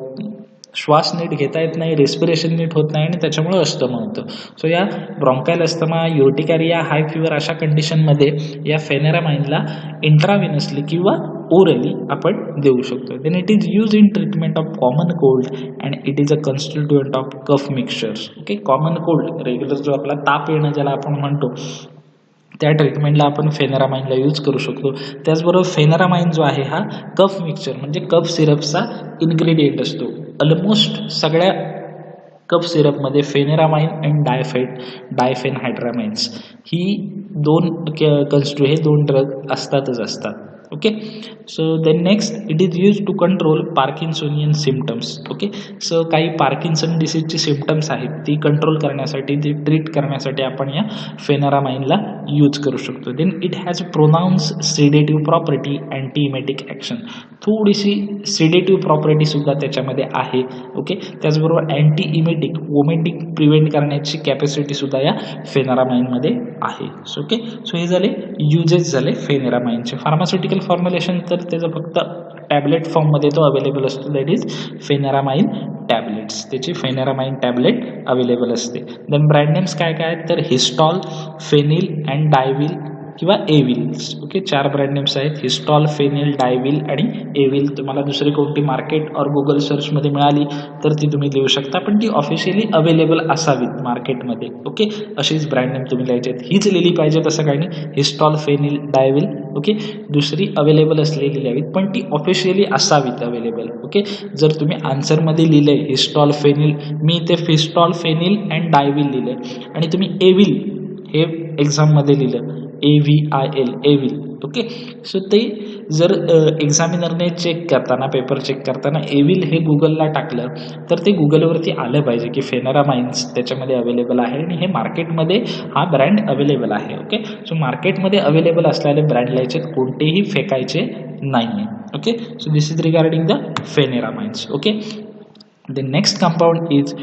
श्वास नीट घेता येत नाही, रेस्पिरेशन नीट होत नाही आणि त्याच्यामुळे अस्थमा होतं. सो या ब्रॉन्कायल अस्थमा, युर्टिकॅरिया, हाय फीवर अशा कंडिशनमध्ये या फेनेरामाइनला इंट्राव्हेनसली किंवा ओरली आपण देऊ शकतो. Then it is use in treatment of common cold and it is a constituent of cough mixtures. Okay, common cold regular जो आपला ताप येणं ज्याला आपण म्हणतो त्या ट्रीटमेंटला आपण फेनेरामाइनला यूज करू शकतो. त्याचबरोबर फेनेरामाइन जो आहे हा कफ मिक्सचर म्हणजे कफ सिरपचा इन्ग्रेडियंट असतो. ऑलमोस्ट सगळ्या कफ सिरपमध्ये फेनेरामाइन अँड डायफेनहायड्रामाइन्स ही हे दोन ड्रग असतात. Okay, so then next it is use to control Parkinsonian symptoms. Okay, so काही पार्किन्सन डिसीजची सिम्टम्स आहेत ती कंट्रोल करण्यासाठी, ती ट्रीट करण्यासाठी आपण या फेनेरामाइनला यूज करू शकतो. Then it has pronounce sedative property, antiemetic action. थोडीशी सिडेटिव्ह प्रॉपर्टीसुद्धा त्याच्यामध्ये आहे. ओके, त्याचबरोबर अँटीइमेटिक वोमिटिंग प्रिव्हेंट करण्याची कॅपॅसिटीसुद्धा या फेनेरामाइनमध्ये आहे. ओके, सो हे झाले युजेस झाले फेनेरामाइनचे. फार्मास्युटिकल फॉर्म्युलेशन तर त्याचं फक्त टॅबलेट फॉर्ममध्ये तो अवेलेबल असतो, दॅट इज फेनेरामाइन टॅबलेट्स. त्याची फेनेरामाइन टॅबलेट अवेलेबल असते. देन ब्रँड नेम्स काय काय आहेत तर हिस्टॉल, फेनिल अँड डायविल किंवा एविल. ओके, 4 ब्रँड नेम्स आहेत, हिस्टॉल, फेनिल, डायविल आणि एविल. तुम्हाला दुसरी कोणती मार्केट और गुगल सर्चमध्ये मिळाली तर ती तुम्ही लिहू शकता, पण ती ऑफिशियली अवेलेबल असावीत मार्केटमध्ये. ओके, अशीच ब्रँड नेम तुम्ही लिहायचे आहेत. हीच लिहिली पाहिजे तसं काही नाही, हिस्टॉल, फेनिल, डायविल. ओके, दुसरी अवेलेबल असलेली लिहावीत पण ती ऑफिशियली असावीत अवेलेबल. ओके, जर तुम्ही आन्सरमध्ये लिहिले हिस्टॉल, फेनिल, मी इथे हिस्टॉल, फेनिल अँड डायविल लिहिले आणि तुम्ही एविल हे एक्झाममध्ये लिहिलं AVIL एविल. ओके, सो ते जर एक्झामिनरने चेक करताना, पेपर चेक करताना एविल हे गुगलला टाकलं तर ते गुगलवरती आलं पाहिजे की फेनेरामाइन्स त्याच्यामध्ये अवेलेबल आहे आणि हे मार्केटमध्ये हा ब्रँड अवेलेबल आहे. ओके, सो मार्केटमध्ये अवेलेबल असलेले ब्रँड लिहायचे, कोणतेही फेकायचे नाही आहे. Okay, so this is regarding the pheniramines. Okay, the next compound is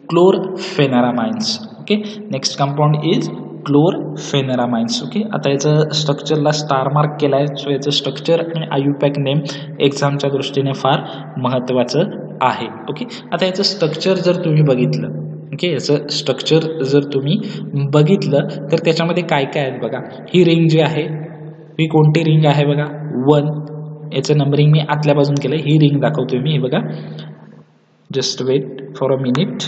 chlorpheniramines. Okay, next compound is chlorpheniramines. Okay, आता याचं स्ट्रक्चरला स्टार मार्क केला आहे. सो याचं स्ट्रक्चर आणि आयुपॅक नेम एक्झामच्या दृष्टीने फार महत्त्वाचं आहे. ओके, आता याचं स्ट्रक्चर जर तुम्ही बघितलं, ओके, याचं स्ट्रक्चर जर तुम्ही बघितलं तर त्याच्यामध्ये काय काय आहेत बघा. ही रिंग जी आहे ही कोणती रिंग आहे बघा, 1. याचं नंबरिंग मी आतल्या बाजून केलं. ही रिंग दाखवतोय मी, हे बघा. Just wait for a minute.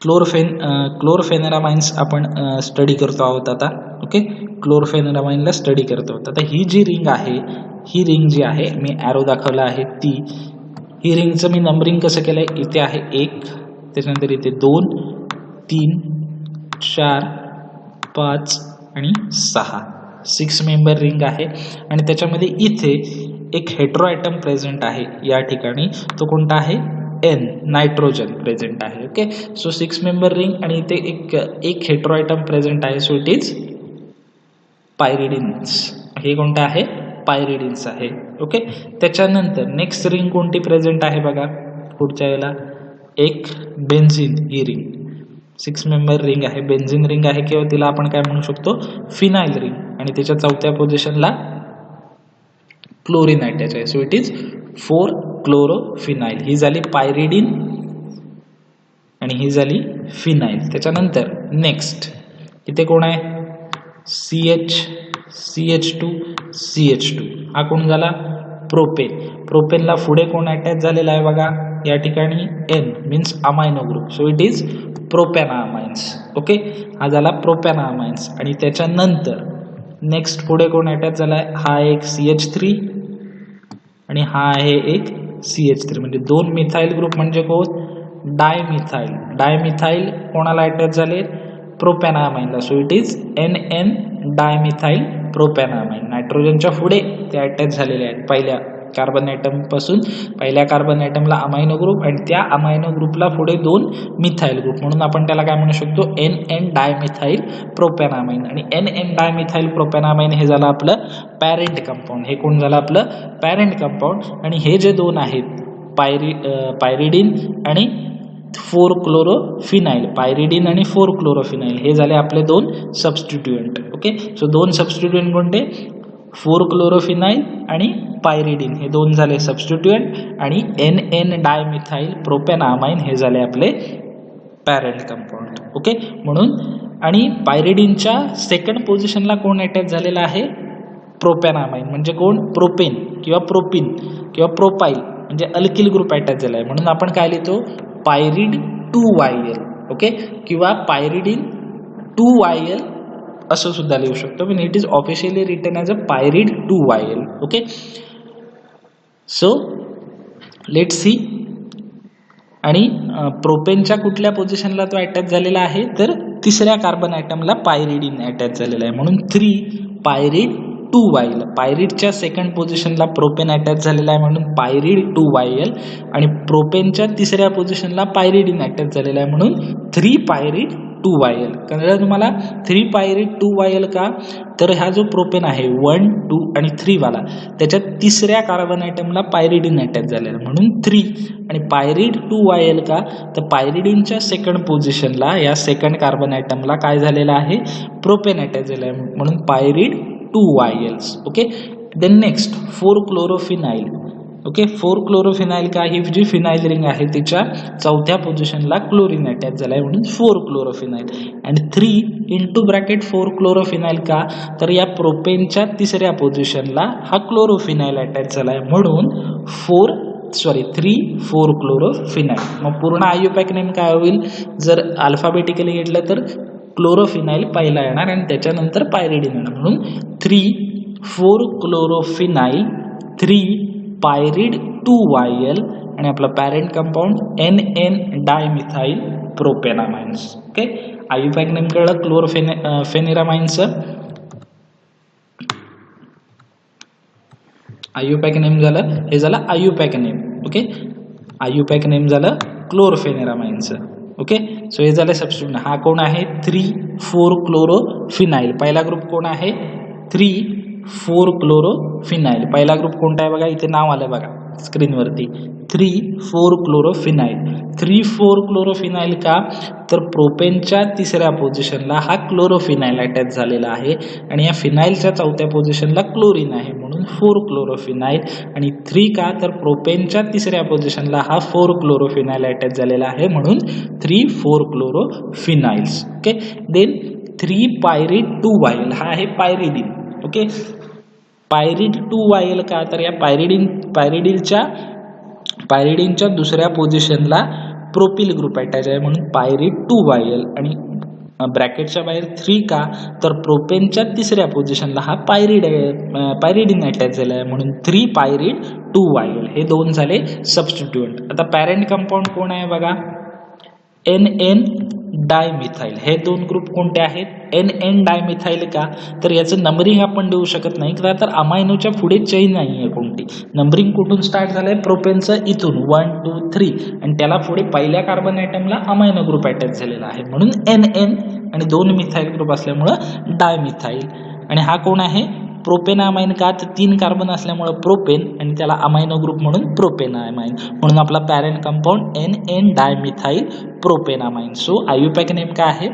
Chlorpheniramines आपण स्टडी करतो आहोत आता. ओके, क्लोरफेनेरामाइनला स्टडी करतो आहोत. आता ही जी रिंग आहे, ही रिंग जी आहे मी ॲरो दाखवला आहे ती, ही रिंगचं मी नंबरिंग कसं केलं आहे, इथे आहे 1, त्याच्यानंतर इथे 2, 3, 4, 5 आणि 6. 6 मेंबर रिंग आहे आणि त्याच्यामध्ये इथे एक हेटेरो ॲटम प्रेझेंट आहे या ठिकाणी. तो कोणता आहे, N, नायट्रोजन प्रेझेंट आहे. ओके, सो 6 मेंबर रिंग आणि इथे एक हेटेरो ॲटम प्रेझेंट आहे. So it is pyridines. हे कोणतं आहे, पायरिडिन्स आहे. ओके, त्याच्यानंतर नेक्स्ट रिंग कोणती प्रेझेंट आहे बघा पुढच्या वेळेला, एक बेन्झिन. ही रिंग 6 मेंबर रिंग आहे, बेन्झिन रिंग आहे किंवा तिला आपण काय म्हणू शकतो, फिनाइल रिंग. आणि त्याच्या चौथ्या पोझिशनला क्लोरीन अटॅच आहे. So it is 4 chlorophenyl. ही झाली पायरिडिन आणि ही झाली फिनाइल. त्याच्यानंतर नेक्स्ट इथे कोण आहे, CH2 CH2. हा कोण झाला, प्रोपेन. प्रोपेनला पुढे कोण अटॅच झालेला आहे बघा या ठिकाणी, N means amino group. So it is propanamines. Okay, हा झाला प्रोपॅनामाइन्स. आणि त्याच्यानंतर नेक्स्ट पुढे कोण अटॅच झाला आहे, हा एक CH3 आणि हा आहे एक CH3. म्हणजे 2 मिथाइल ग्रुप म्हणजे कोण, डायमिथाइल. डायमिथाइल कोणाला अटॅच झाले, प्रोपॅनामाइनला. So it is NN dimethyl propanamine. नायट्रोजनच्या पुढे ते अटॅच झालेले आहेत पहिल्या कार्बन ॲटम पासून. पहिल्या कार्बन ॲटमला अमायनो ग्रुप आणि त्या अमायनो ग्रुपला पुढे 2 मिथाइल ग्रुप, म्हणून आपण त्याला काय म्हणू शकतो, NN डायमिथाइल प्रोपॅनामाइन. आणि NN डायमिथाइल प्रोपॅनामाइन हे झालं आपलं पॅरेंट कंपाऊंड. हे कोण झालं आपलं पॅरेंट कंपाऊंड. आणि हे जे दोन आहेत पायरिडिन आणि 4 क्लोरोफिनाइल, पायरिडिन आणि 4 क्लोरोफिनाइल हे झाले आपले 2 सबस्टिट्यूएंट. ओके, सो 2 सबस्टिट्यूएंट कोणते, 4 क्लोरोफिनाइल आणि पायरिडिन हे 2 झाले सबस्टिट्यूएंट. आणि NN डायमिथाइल प्रोपॅनामाइन हे झाले आपले पॅरेंट कंपाऊंड. ओके, म्हणून आणि पायरिडिनच्या सेकंड पोझिशनला कोण अटॅच झालेला आहे, प्रोपॅनामाइन. म्हणजे कोण, प्रोपेन किंवा प्रोपिन किंवा प्रोपाइल म्हणजे अल्किल ग्रुप अटॅच झाला आहे. म्हणून आपण काय लिहितो, पायरिड 2YL. ओके, किंवा पायरिडिन 2YL असं सुद्धा लिहू शकतो. पण it is officially written as a pyrid 2YL. Okay, so let's see. आणि प्रोपेनच्या कुठल्या पोझिशनला तो अटॅच झालेला आहे, तर 3ऱ्या कार्बन ॲटमला पायरिडिन अटॅच झालेला आहे. म्हणून 3 पायरिड 2YL. पायरिडच्या सेकंड पोझिशनला प्रोपेन अटॅच झालेला आहे म्हणून पायरिड 2YL. आणि प्रोपेनच्या 3ऱ्या पोझिशनला पायरिडिन अटॅच झालेला आहे म्हणून 3 पायरिड 2YL. कळलं तुम्हाला, 3 पायरिड 2YL का, तर हा जो प्रोपेन आहे 1, 2 आणि 3 वाला, त्याच्यात 3ऱ्या कार्बन ॲटमला पायरिडिन अटॅच झालेला म्हणून 3. आणि पायरिड 2YL का, तर पायरिडिनच्या सेकंड पोझिशनला या सेकंड कार्बन ॲटमला काय झालेलं आहे, प्रोपेन अटॅच झालेला आहे म्हणून पायरिड 2YLs. Okay, then next 4 chlorophenyl. Okay, 4 chlorophenyl का, ही जी फिनाइल रिंग आहे तिच्या चौथ्या पोझिशनला क्लोरीन अटॅच झाला आहे म्हणून 4 क्लोरोफिनाइल. आणि 3 इंटू ब्रॅकेट 4 क्लोरोफिनाइल का, तर या प्रोपेनच्या 3ऱ्या पोझिशनला हा क्लोरोफिनाइल अटॅच झाला आहे म्हणून 3 4 क्लोरोफिनाइल. मग पूर्ण आयुपॅक नेम काय होईल, जर अल्फाबेटिकली घेतलं तर क्लोरोफिनाइल पहिला येणार आणि त्याच्यानंतर पायरिडिन येणार म्हणून 3 4 क्लोरोफिनाइल 3 पायरिड 2YL आणि आपला parent compound NN dimethyl propanamines. Okay, IUPAC name कळलं क्लोरफेनेरामाइन्सचं. आयुपॅक झालं, हे झालं IUPAC name. Okay, IUPAC name झालं क्लोरफेनेरामाइनचं. ओके, सो हे झालं सबस्टिट्यूट. हा कोण आहे 3,4-क्लोरोफिनाइल. पहिला ग्रुप कोण आहे 3,4-क्लोरोफिनाइल. पहिला ग्रुप कोणता आहे बघा, इथे नाव आलं बघा स्क्रीनवरती 3,4-क्लोरोफिनाइल. 3,4-क्लोरोफिनाइल का, तर प्रोपेनच्या तिसऱ्या पोझिशनला हा क्लोरोफिनाइल अटॅच झालेला आहे आणि या फिनाइलच्या चौथ्या पोझिशनला क्लोरीन आहे म्हणून 4-क्लोरोफिनाइल. आणि 3 का, तर प्रोपेनच्या तिसऱ्या पोझिशनला हा 4-क्लोरोफिनाइल अटॅच झालेला आहे म्हणून 3,4-क्लोरोफिनाइल्स. ओके, देन 3-पायरिड-2-वायल हा आहे पायरिडिन. ओके, पायरिड-2-वायल का, तर या पायरिडिनच्या दुसऱ्या पोझिशनला प्रोपिल ग्रुप अटॅच आहे म्हणून पायरिड-2-वायल. आणि ब्रॅकेटच्या बाहेर 3 का, तर प्रोपेनच्या तिसऱ्या पोझिशनला हा पायरिडिन अटॅच झाला आहे म्हणून 3-पायरिड-2-वायल. हे दोन झाले सबस्टिट्यूएंट. आता पॅरेंट कंपाऊंड कोण आहे बघा, NN डायमिथाइल. हे दोन ग्रुप कोणते आहेत, NN डायमिथाइल का, तर याचं नंबरिंग आपण देऊ शकत नाही का, तर अमायनोच्या पुढे चेन नाही आहे कोणती. नंबरिंग कुठून स्टार्ट झालंय, प्रोपेनचं इथून 1 2 3 आणि त्याला पुढे पहिल्या कार्बन ॲटमला अमायनो ग्रुप अटॅच झालेला आहे म्हणून NN आणि 2 मिथाइल ग्रुप असल्यामुळं डायमिथाइल. आणि हा कोण आहे प्रोपेनामाइन का, तर 3 कार्बन असल्यामुळं प्रोपेन आणि त्याला अमायनो ग्रुप म्हणून प्रोपेनामाइन म्हणून आपला parent compound NN dimethyl propanamine. So IUPAC name काय आहे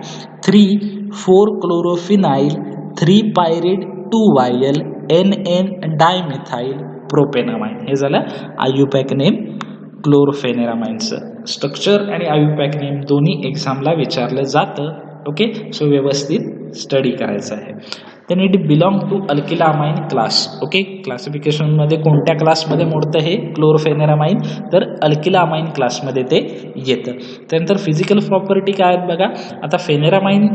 3,4-क्लोरोफिनाइल 3-पायरिड-2-वायल NN डायमिथाइल प्रोपेनामाइन. हे झालं आयुपॅक नेम क्लोरफेनेरामाइनचं. स्ट्रक्चर आणि आयुपॅक नेम दोन्ही एक्झामला विचारलं जातं. ओके, सो व्यवस्थित स्टडी करायचं आहे. Then it belong to alkylamine class. Okay, क्लासिफिकेशनमध्ये कोणत्या क्लासमध्ये मोडतं हे क्लोरफेनेरामाइन, तर अल्किलामाइन क्लासमध्ये ते येतं. त्यानंतर फिजिकल प्रॉपर्टी काय आहेत बघा, आता फेनेरामाइन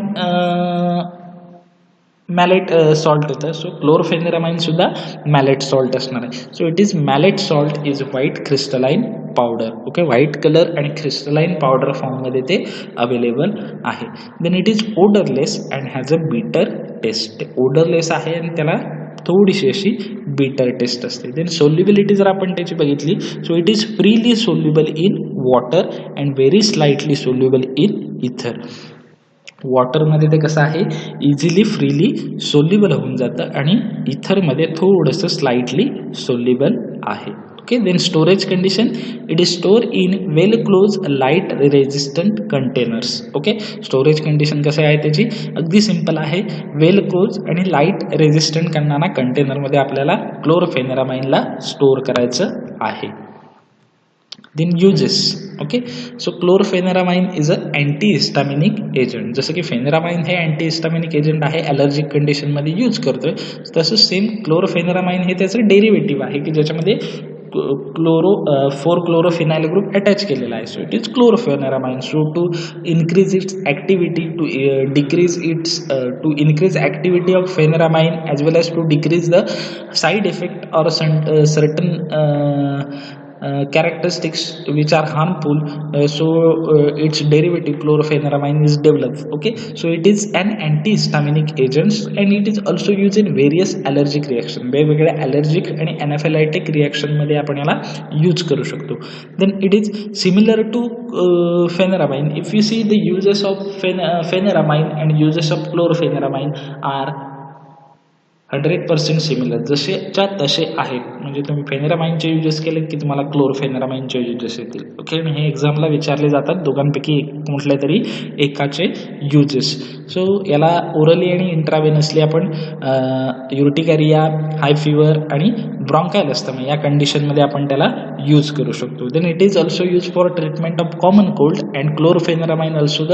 मॅलेट सॉल्ट होतं, सो क्लोरफेनेरामाइन सुद्धा मॅलेट सॉल्ट असणार आहे. So it is maleate salt is white crystalline powder. Okay, white colour आणि क्रिस्टलाइन पावडर फॉर्ममध्ये ते अवेलेबल आहे. Then it is odourless and has a bitter taste. ते odourless आहे आणि त्याला थोडीशी अशी बीटर टेस्ट असते. देन सोल्युबिलिटी जर आपण त्याची बघितली, so it is freely soluble in water and very slightly soluble in इथर. वॉटरमध्ये ते कसं आहे इझिली फ्रीली सोल्युबल होऊन जातं आणि इथरमध्ये थोडंसं स्लाइटली सोल्युबल आहे. Okay, then storage condition, it is store in well close light resistant containers. Okay, storage condition कसं आहे त्याची अगदी सिंपल आहे, वेल क्लोज आणि लाईट रेजिस्टंट करणारा कंटेनरमध्ये आपल्याला क्लोरफेनेरामाइनला स्टोअर करायचं आहे. Then uses. Okay, so chlorpheniramine is a antihistaminic agent. जसं की फेनेरामाइन हे अँटीहिस्टामिनिक एजंट आहे, ॲलर्जिक कंडिशनमध्ये यूज करतोय, तसंच सेम क्लोरफेनेरामाइन हे त्याचं डेरिव्हेटिव्ह आहे की ज्याच्यामध्ये 4-क्लोरोफिनाइल ग्रुप अटॅच केलेला आहे. So it is chlorpheniramine. So to increase its activity, to increase activity of pheniramine as well as to decrease the side effect or certain characteristics which are harmful, so its derivative chlorpheniramine is developed. Okay, so it is an antihistaminic agent and it is also used in various allergic reaction. वेगवेगळ्या allergic आणि anaphylactic reaction मध्ये आपण याला use करू शकतो. Then it is similar to pheneramine. If you see the uses of pheneramine and uses of chlorpheniramine are 100% similar, जसेच्या तसे आहेत. म्हणजे तुम्ही फेनेरामाइनचे युजेस केले की तुम्हाला क्लोरफेनेरामाइनचे युजेस येतील. ओके, आणि हे एक्झामला विचारले जातात दोघांपैकी कुठल्या तरी एकाचे युजेस. सो याला ओरली आणि इंट्रावेनसली आपण युर्टिकॅरिया, हाय फीवर आणि ब्रॉन्कायल अस्थमा या कंडिशनमध्ये आपण त्याला यूज करू शकतो. Then it is also use for treatment of common cold and chlorpheniramine also the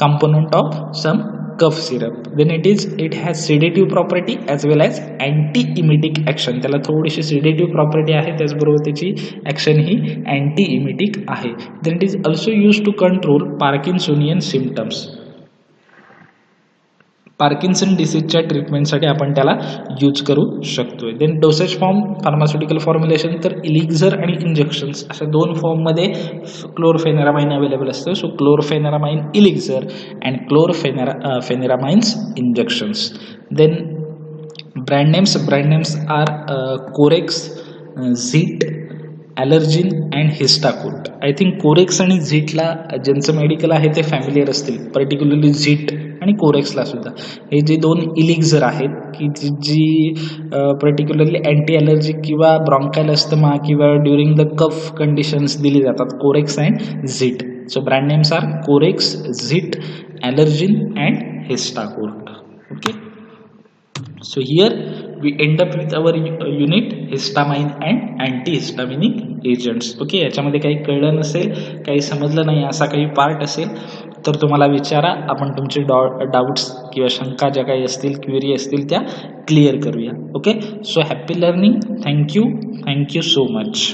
component of some cough syrup. Then it has sedative property as well as anti-emetic action. त्याला थोडीशी sedative property आहे, त्याचबरोबर त्याची action ही anti-emetic आहे. Then it is also used to control Parkinsonian symptoms. Parkinson डिसीजच्या ट्रीटमेंटसाठी आपण त्याला यूज करू शकतोय. Then dosage form, pharmaceutical formulation, तर इलिक्झर आणि इंजेक्शन्स अशा 2 फॉर्ममध्ये क्लोरफेनेरामाइन अवेलेबल असतं. So chlorpheniramine elixir and chlorpheniramines injections. Then brand names are Corex, Zeet, Allergin and Histacort. I think Corex आणि झीटला ज्यांचं मेडिकल आहे ते फॅमिलियर असतील, पर्टिक्युलरली झीट आणि कोरेक्सला सुद्धा. हे जे 2 इलिक्झर आहेत की जी पर्टिक्युलरली अँटी ॲलर्जिक किंवा ब्रॉन्कायल अस्थमा किंवा ड्युरिंग द कफ कंडिशन्स दिली जातात, Corex and Zeet. So brand names are Corex, Zeet, Allergin and Histacort. Okay, so here we end up with our unit histamine and antihistaminic agents. Okay, याच्यामध्ये काही कळलं नसेल, काही समजलं नाही असा काही पार्ट असेल तर तुम्हाला विचारा, आपण तुमचे डाऊट्स किंवा शंका ज्या काही असतील, क्वेरी असतील त्या क्लिअर करूया. Okay, so happy learning. Thank you so much.